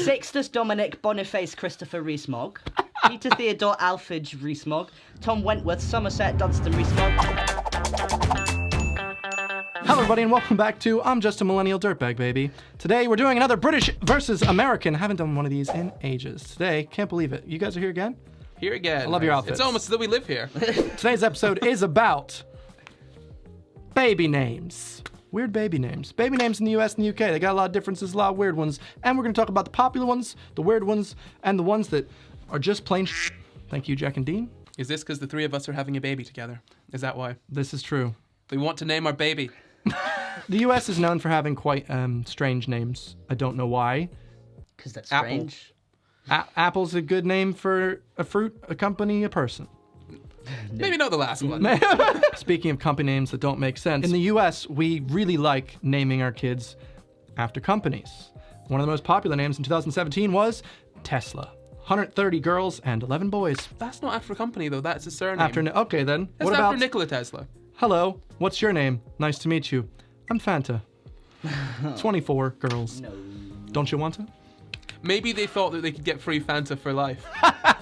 Sixtus Dominic Boniface Christopher Rees-Mogg, Peter Theodore Alfred Rees-Mogg, Tom Wentworth Somerset Dunstan Rees-Mogg. Hello everybody and welcome back to I'm Just a Millennial Dirtbag Baby. Today we're doing another British versus American. Haven't done one of these in ages. Today, can't believe it. You guys are here again? Here again. I love your outfits. It's almost as though we live here. Today's episode is about baby names. Weird baby names. Baby names in the US and the UK. They got a lot of differences, a lot of weird ones. And we're going to talk about the popular ones, the weird ones, and the ones that are just plain Thank you, Jack and Dean. Is this because the three of us are having a baby together? Is that why? This is true. We want to name our baby. The US is known for having quite strange names. I don't know why. Because that's Apple. strange. Apple's a good name for a fruit, a company, a person. Maybe not the last one. Speaking of company names that don't make sense, in the US, we really like naming our kids after companies. One of the most popular names in 2017 was Tesla. 130 girls and 11 boys. That's not after a company, though. That's a surname. Okay, then. That's what after about Nikola Tesla. Hello, what's your name? Nice to meet you. I'm Fanta. 24 girls. No. Don't you want to? Maybe they thought that they could get free Fanta for life.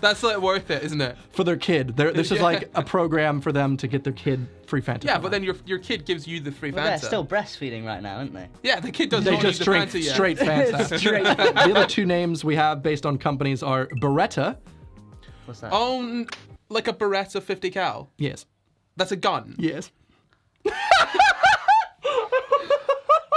That's like worth it, isn't it? For their kid. This is like a program for them to get their kid free Fanta. Yeah, for but life. then your kid gives you the free Well, Fanta. they're still breastfeeding right now, aren't they? Yeah, the kid doesn't They need just the drink Fanta yet. straight Fanta. Straight. The other two names we have based on companies are Beretta. What's that? Oh, like a Beretta 50 cal. Yes. That's a gun. Yes.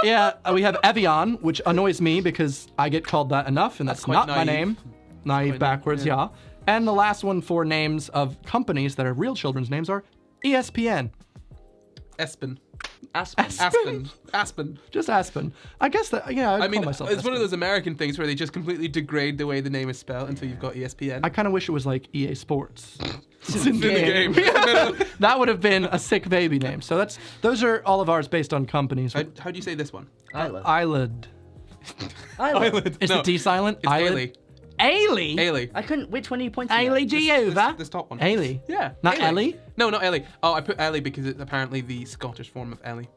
Yeah, we have Evian, which annoys me because I get called that enough, and that's quite not my naive. name. Naive quite backwards, naive, yeah. And the last one for names of companies that are real children's names are ESPN. Espen. Aspen. Aspen. Just Aspen. I guess that, yeah, I mean, call myself it's one of Aspen. those American things where they just completely degrade the way the name is spelled until you've got ESPN. I kind of wish it was like EA Sports. It's in the game. That would have been a sick baby name. So those are all of ours based on companies. How do you say this one? Isla. Eyelid. Isla. Is No, the D silent? It's Eyelid. Ailey. Ailey? Ailey. I couldn't. Which one are you pointing at? Ailey Jehovah? This top one. Ailey. Yeah. Not Ailey. Ellie? No, not Ellie. Oh, I put Ellie because it's apparently the Scottish form of Ellie.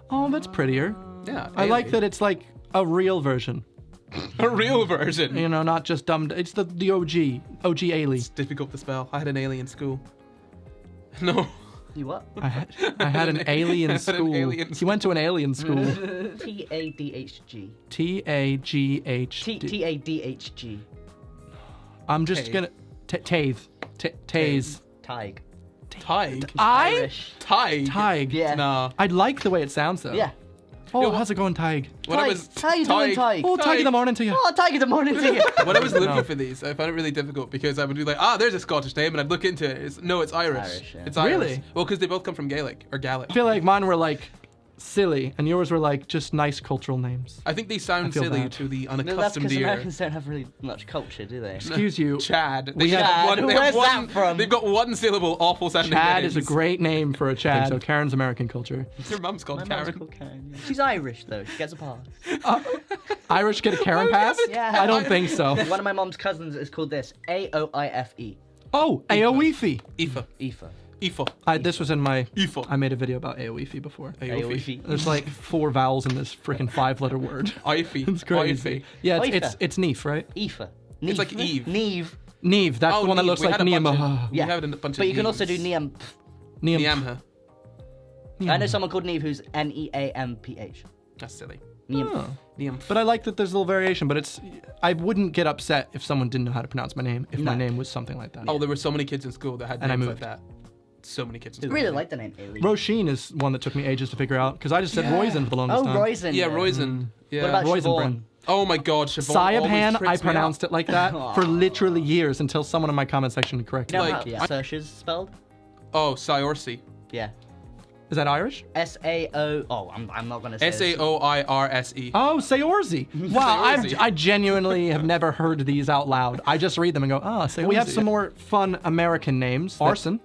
Oh, that's prettier. Yeah. I like Ailey. that it's like a real version. A real version. You know, not just dumbed. It's the OG. OG Ailey. It's difficult to spell. I had an alien in school. No. You what? I had an alien I had an school. alien He went to an alien school. TADHG. TAGHD. TADHG. I'm just Tave. gonna tave. Tase. Tig. Tig. Irish. Tig. Tig. Yeah. Nah. I like the way it sounds though. Yeah. Oh, Yo, how's it going, Tig? When I Tig. was How you doing, Tig? Oh, Tig in the morning to you. Oh, Tig in the morning to you. When I was looking No. for these, I found it really difficult because I would be like, there's a Scottish name, and I'd look into it. It's Irish. Irish, yeah. It's Irish. Really? Well, because they both come from Gaelic or Gaelic. I feel like mine were like silly, and yours were like just nice cultural names. I think they sound feel silly bad. to the No, that's unaccustomed because ear. Americans don't have really much culture, do they? Excuse you. Chad. We have- Chad. they Where's one, that from? They've got one syllable, awful sounding Chad names. is a great name for a Chad. So Karen's American culture. Your mum's called My Karen. mum's called Karen. Yeah. She's Irish though. She gets a pass. Irish get a Karen pass? Yeah. I don't think so. One of my mom's cousins is called this. AOIFE. Oh, Aoife. Aoife. Aoife. This was in my. Aoife. I made a video about Aoife before. Aoife. There's like 4 vowels in this freaking 5-letter word. Aoife. It's crazy. Aoife. Yeah, Aoife. it's Neef, right? Aoife. It's like Eve. Neve. Neve. That's the one that Neve. looks We like had a bunch Niamh. of- We Yeah. had a bunch of But you can also do Neves. Niam. Niamha. I know someone called Neve who's NEAMPH. That's silly. Niam. Oh. Niamh. But I like that there's a little variation, but I wouldn't get upset if someone didn't know how to pronounce my name, if my No. name was something like that. Oh, there were so many kids in school that had And I names like moved. that. So many kids in I school. really like the name Ailey. Roisin is one that took me ages to figure out, because I just said Yeah. Roisin for the longest Oh, time. Roisin. Yeah, Roisin. Yeah. What about Roisin Siobhan? Bryn. Oh my God, Siobhan always Sayabhan, trips I me pronounced up. it like that for literally years until someone in my comment section corrected You know me. how Like, yeah. Saoirse's spelled? Oh, Saoirse. Yeah. Is that Irish? SAO. Oh, I'm not gonna say this. Saoirse. Oh, Sayorzi. Wow, Sayorzi. I genuinely have never heard these out loud. I just read them and go, Sayorzi. We have some more fun American names. Arson,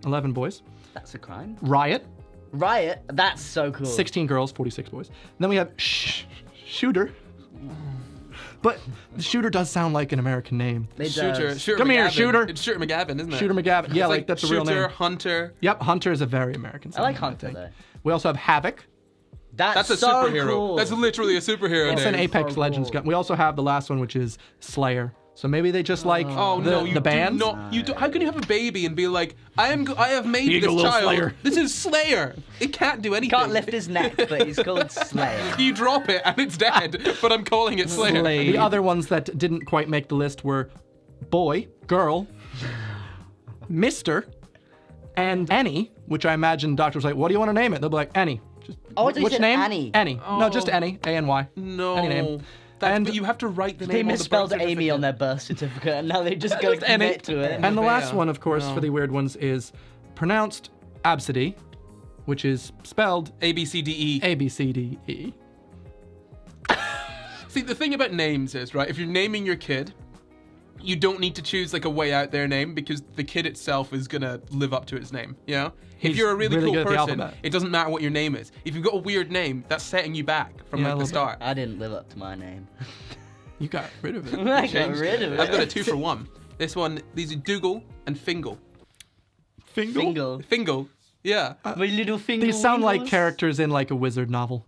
11 boys. That's a crime. Riot, Riot. That's so cool. 16 girls, 46 boys. And then we have Shooter. But Shooter does sound like an American name. It Shooter. does. Shooter Come here, McGavin. Shooter. It's Shooter McGavin, isn't it? Shooter McGavin. Yeah, It's like that's a real Shooter, name. Hunter. Yep, Hunter is a very American I like sounding, Hunter think. though. We also have Havoc. That's a so superhero. cool. That's literally a superhero It's name. an Apex so Legends cool. gun. We also have the last one, which is Slayer. So maybe they just like Oh the, no! You the band. do not. You do. How can you have a baby and be like, I have Here made you this go, little child. Slayer. This is Slayer. It can't do anything. Can't lift his neck, but he's called Slayer. You drop it and it's dead. But I'm calling it Slayer. The other ones that didn't quite make the list were Boy, Girl, Mister, and Annie, which I imagine doctors like, what do you want to name it? They'll be like, Annie. Just, Oh, I thought you which said name? Annie. Annie. No, just Annie. A-N-Y. No. Any name. But you have to write the They name. misspelled on the birth Amy on certificate. their birth certificate, and now they just go commit to it. And the last Nevaeh. one, of course, No. for the weird ones is pronounced Absidy, which is spelled A B C D E. A-B-C-D-E. See, the thing about names is, right, if you're naming your kid, you don't need to choose like a way out there name because the kid itself is gonna live up to its name, you know? If He's you're a really, really cool good at the person, alphabet. it doesn't matter what your name is. If you've got a weird name, that's setting you back from Yeah, a like the little start. I didn't live up to my name. You got rid of it. I got rid of it. I've got a 2-for-1. This one, these are Dougal and Fingal. Fingal? Fingal. Fingal, yeah. My little finger. These sound like wiggles. characters in like a wizard novel.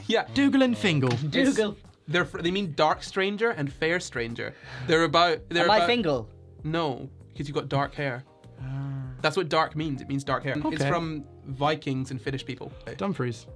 Yeah. Dougal and Fingal. Dougal. They mean dark stranger and fair stranger. They're about. Am I Fingal? No, because you've got dark hair. That's what dark means. It means dark hair. It's Okay. from Vikings and Finnish people. Dumfries.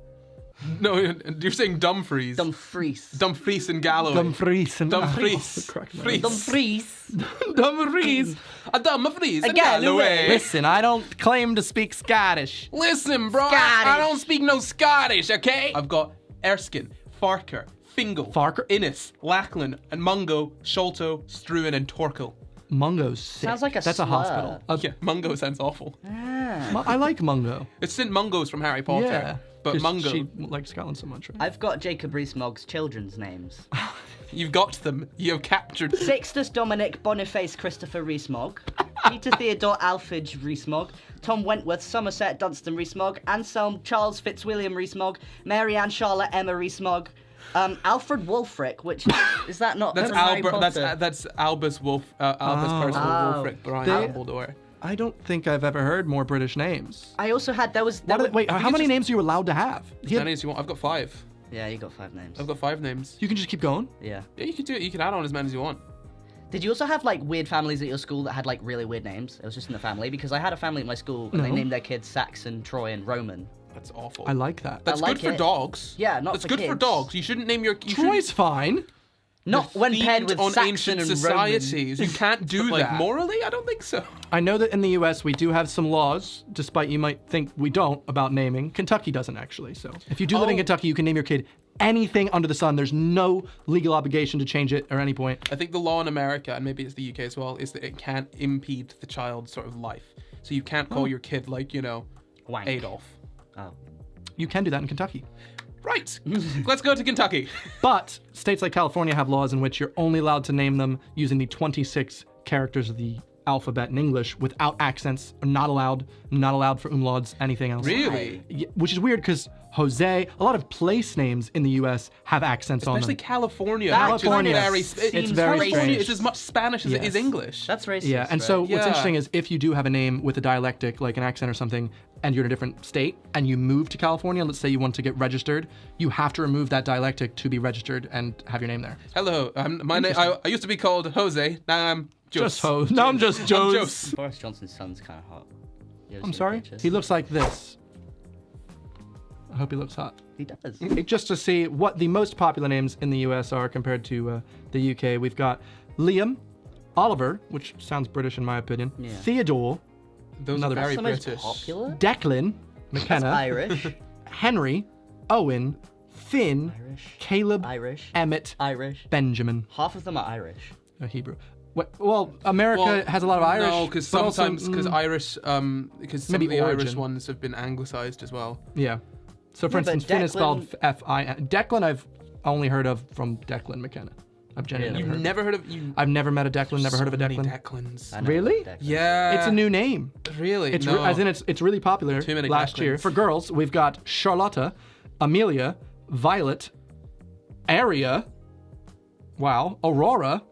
No, you're saying Dumfries. Dumfries. Dumfries and Galloway. Dumfries and Dumfries. Crack my Fries. Dumfries. Dumfries. A Dumfries and Galloway. Galloway. Listen, I don't claim to speak Scottish. Listen, bro. I don't speak no Scottish, okay? I've got Erskine, Farker, Fingal, Farker? Innis, Lachlan, and Mungo, Sholto, Struan, and Torkel. Mungo's sick. Sounds like a That's a slur. hospital. Yeah, Mungo sounds awful. I like Mungo. It's St. Mungo's from Harry Potter. Yeah. But 'Cause Mungo, She likes Scotland so much, right? I've got Jacob Rees-Mogg's children's names. you've got them. You have captured. Sixtus Dominic Boniface Christopher Rees-Mogg, Peter Theodore Alfred Rees-Mogg, Tom Wentworth Somerset Dunstan Rees-Mogg, Anselm Charles Fitzwilliam Rees-Mogg, Mary Ann Charlotte Emma Rees-Mogg, Alfred Wulfric, which is that not That's from Harry Albert. Potter? That's Albus Wolf. Albus Percival Oh. Wulfric Brian They- Dumbledore. I don't think I've ever heard more British names. I also had there was Wait, how many names are you allowed to have? As many as you want. I've got 5. Yeah, you got 5 names. I've got 5 names. You can just keep going. Yeah. Yeah, you can do it. You can add on as many as you want. Did you also have like weird families at your school that had like really weird names? It was just in the family because I had a family at my school and they No. named their kids Saxon, Troy, and Roman. That's awful. I like that. That's like good for it. dogs. Yeah, not That's for good for kids. dogs. You shouldn't name your. You Troy's fine. Not when paired themed with on Saxon ancient and societies. You can't do Like, that. Morally, I don't think so. I know that in the US we do have some laws, despite you might think we don't, about naming. Kentucky doesn't actually. So if you do live in Oh. Kentucky, you can name your kid anything under the sun. There's no legal obligation to change it at any point. I think the law in America, and maybe it's the UK as well, is that it can't impede the child's sort of life. So you can't call your kid like, Wank. Adolf. Oh. You can do that in Kentucky. Right. Let's go to Kentucky. But states like California have laws in which you're only allowed to name them using the 26 characters of the alphabet in English without accents. Not allowed for umlauts, anything else. Really? Yeah, which is weird because Jose, a lot of place names in the U.S. have accents on Especially them. California. California, Which is it's seems very California strange. is as much Spanish as it is Yes. English. That's racist. Yeah, and so right? what's Yeah. interesting is if you do have a name with a dialectic, like an accent or something, and you're in a different state, and you move to California, let's say you want to get registered, you have to remove that dialectic to be registered and have your name there. Hello, my name. I used to be called Jose. Now I'm Jos. No, I'm just Joe's. Jos. Boris Johnson's son's kind of hot. You ever I'm seen sorry? pictures? He looks like this. I hope he looks hot. He does. Just to see what the most popular names in the US are compared to the UK, we've got Liam, Oliver, which sounds British in my opinion, Yeah. Theodore, Those Another- are very That's the most British. popular. Declan, McKenna, Irish. Henry, Owen, Finn, Irish. Caleb, Irish. Emmett, Irish. Benjamin, Half of them are Irish. Hebrew. Well, America Well, has a lot of Irish. No, because but also, sometimes Irish, because some maybe of the Irish origin. ones have been anglicized as well. Yeah. So for Yeah, but instance, Finn is spelled Declan- F-I-N. Declan I've only heard of from Declan McKenna. I've genuinely Really? never heard. Never heard of you. I've never met a Declan, never heard of a So many Declan. Declans. I know Really? Declan. Yeah. It's a new name. Really? It's no. as in it's really popular. Too many last year Declans. for girls, we've got Charlotta, Amelia, Violet, Aria, wow, Aurora,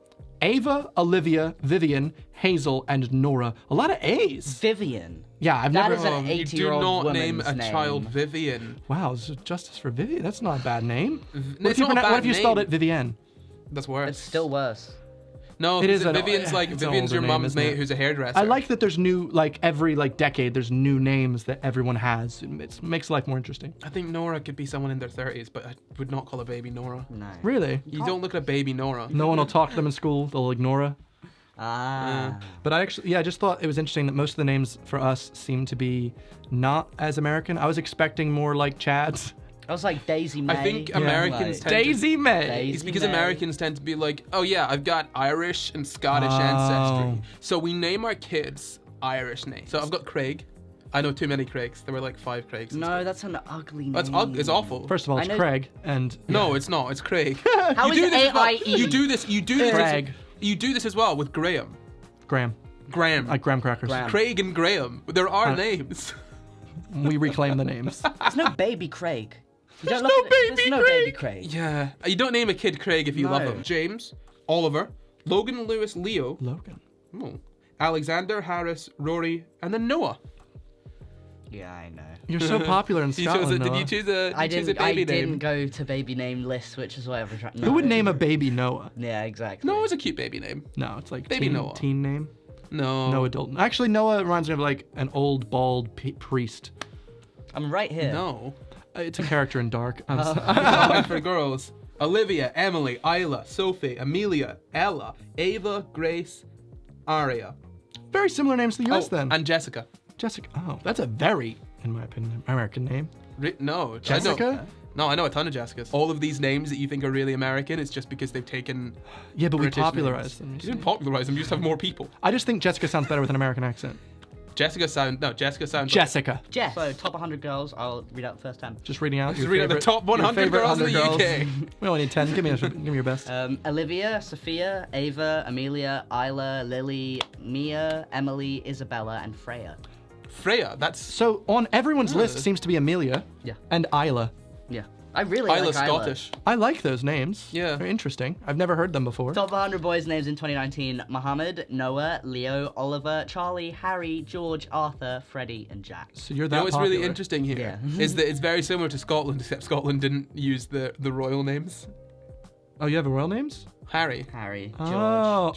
Ava, Olivia, Vivian, Hazel, and Nora. A lot of A's. Vivian. Yeah, I've That never. is an You do 80-year-old not name woman's a name. child Vivian. Wow, this is justice for Vivian. That's not a bad name. No, it's not a What bad if you spelled name. it Vivienne? That's worse. It's still worse. No, It is Vivian's like it's an Vivian's older your name, mum's isn't it? mate who's a hairdresser. I like that there's new, like every decade, there's new names that everyone has. It makes life more interesting. I think Nora could be someone in their 30s, but I would not call a baby Nora. No. Really? You don't look at a baby Nora. No one will talk to them in school. They'll ignore her. Ah. But I just thought it was interesting that most of the names for us seem to be not as American. I was expecting more like Chads. I was like Daisy May. I think Americans tend Daisy May. Daisy It's because May. Americans tend to be like, oh yeah, I've got Irish and Scottish ancestry. So we name our kids Irish names. So I've got Craig. I know too many Craigs. There were like 5 Craigs. No, that's an ugly name. It's awful. First of all, I it's know- Craig, and No, it's not. It's Craig. How you is do it this as well. AIE? You do this. You do this. Craig. You do this as well with Graham. Graham, Graham. like graham crackers. Graham. Craig and Graham. There are names. We reclaim the names. There's no baby Craig. You There's don't look no at it- baby There's no Craig. baby Craig. Yeah. You don't name a kid Craig if you love No. him. James, Oliver, Logan, Lewis, Leo, Logan. Alexander, Harris, Rory, and then Noah. Yeah, I know. You're so popular in You chose Scotland, did Noah. you choose a, I you choose a didn't. I baby didn't name? go to baby name lists, which is why every time. Who would name a baby Noah? Yeah, exactly. No, it's a cute baby name. No, it's like Baby teen, Noah. teen name. No. No adult. Actually, Noah reminds me of like an old bald priest. I'm right here. No. It's a character in Dark. I'm sorry. And for girls, Olivia, Emily, Isla, Sophie, Amelia, Ella, Ava, Grace, Aria. Very similar names to yours Oh, then. and Jessica. Jessica. Oh, that's a very, in my opinion, American name. No. Jessica? I know a ton of Jessicas. All of these names that you think are really American, it's just because they've taken Yeah, but British we popularized names. them. You you see. didn't popularize them, you just have more people. I just think Jessica sounds better with an American accent. Jessica sounds Jessica. Jess. So top 100 girls. I'll read out the first 10. Just reading out. Just your read out the favorite- top 100 your favorite girls in the 100 UK. We only need 10. Give me your best. Olivia, Sophia, Ava, Amelia, Isla, Lily, Mia, Emily, Isabella, and Freya. Freya, that's So on everyone's list seems to be Amelia. Yeah. And Isla. Yeah. I really Isla's like Isla. Scottish. I like those names. Yeah. They're interesting. I've never heard them before. Top 100 boys' names in 2019: Mohammed, Noah, Leo, Oliver, Charlie, Harry, George, Arthur, Freddie, and Jack. So you're You that know what's popular. really interesting here Yeah. is that it's very similar to Scotland, except Scotland didn't use the royal names. Oh, you have royal names? Harry. Harry, George.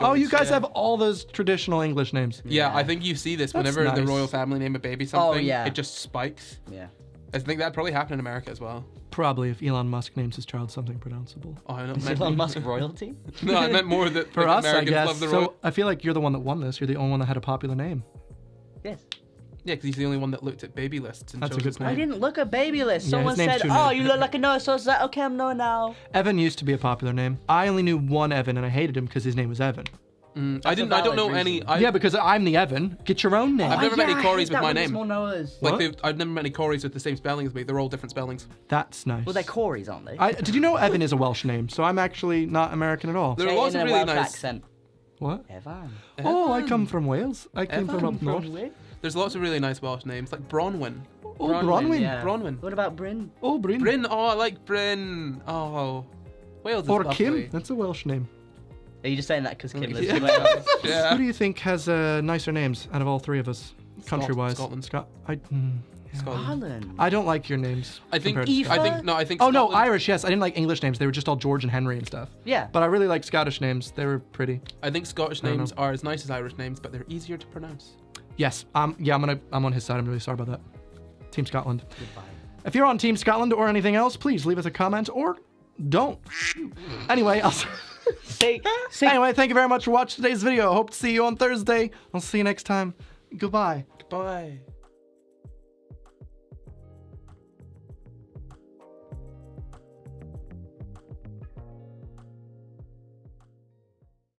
Oh, you George, guys yeah. have all those traditional English names. Yeah, Yeah. I think you see this That's whenever the nice. royal family name a baby something. yeah. It just spikes. Yeah. I think that probably happened in America as well. Probably if Elon Musk names his child something pronounceable. Oh, I know. Is Elon Musk royalty? No, I meant more that For like, us, Americans I guess. love the royal. So I feel like you're the one that won this. You're the only one that had a popular name. Yes. Yeah, because he's the only one that looked at baby lists and That's a chose good his point. I name. didn't look at baby list. Yeah, Someone his name's said, too "Oh, new. you look like a Noah," so I was like, "Okay, I'm Noah now." Evan used to be a popular name. I only knew one Evan, and I hated him because his name was Evan. I don't know valid any. reason. Yeah, because I'm the Evan. Get your own name. I've never met any Corys with my There's name. more Noahs. What? I've never met any Corys with the same spelling as me. They're all different spellings. That's nice. Well, they're Corys, aren't they? Did you know Evan is a Welsh name? So I'm actually not American at all. There are Say it lots in of a really Welsh nice. accent. What? Evan. Oh, I come from Wales. I came from up north. There's lots of really nice Welsh names, like Bronwyn. Oh, Bronwyn. yeah. Bronwyn. What about Bryn? Oh, Bryn. Bryn. Oh, I like Bryn. Oh, Wales is Or lovely. Kim. That's a Welsh name. Are you just saying that because Kim lives Yeah. in Wales? Who Yeah. do you think has nicer names out of all three of us, country-wise? Scotland. Scotland. Ireland. I don't like your names. I think. compared to Eva? I think. No, I think. Oh no, Scotland- Irish. Yes, I didn't like English names. They were just all George and Henry and stuff. Yeah. But I really like Scottish names. They were pretty. I think Scottish I don't names are as nice as Irish names, but they're easier to pronounce. Yes. I'm on his side. I'm really sorry about that. Team Scotland. Goodbye. If you're on Team Scotland or anything else, please leave us a comment or don't. Anyway, anyway, thank you very much for watching today's video. Hope to see you on Thursday. I'll see you next time. Goodbye. Goodbye.